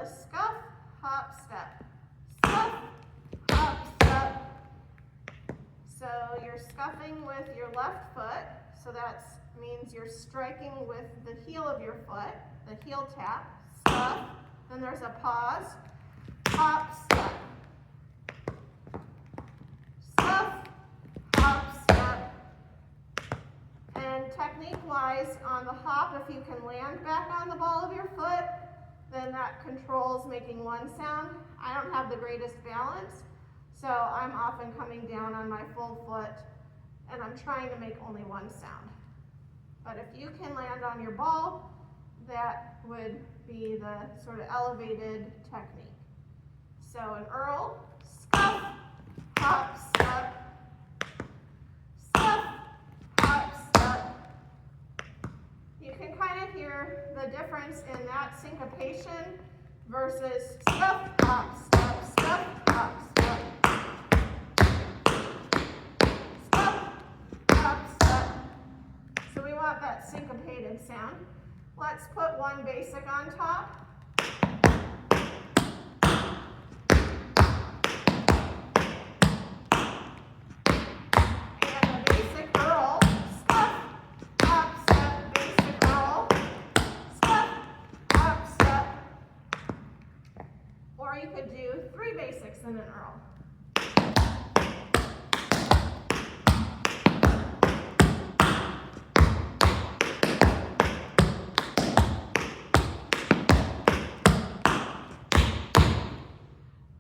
a scuff, hop, step. Scuff, hop, step. So you're scuffing with your left foot, so that means you're striking with the heel of your foot, the heel tap, scuff, then there's a pause, hop, step. Scuff, hop, step. And technique-wise, on the hop, if you can land back on the ball of your foot, then that controls making one sound. I don't have the greatest balance, so I'm often coming down on my full foot and I'm trying to make only one sound. But if you can land on your ball, that would be the sort of elevated technique. So an Earl, scuff, hop, step, scuff, hop, step. You can kind of hear the difference in that syncopation versus scuff, hop, step, scuff, hop, step. Scuff, hop, step. So we want that syncopated sound. Let's put one basic on top. And a basic Earl, scuff, hop, step, basic Earl, scuff, hop, step. Or you could do 3 basics in an Earl.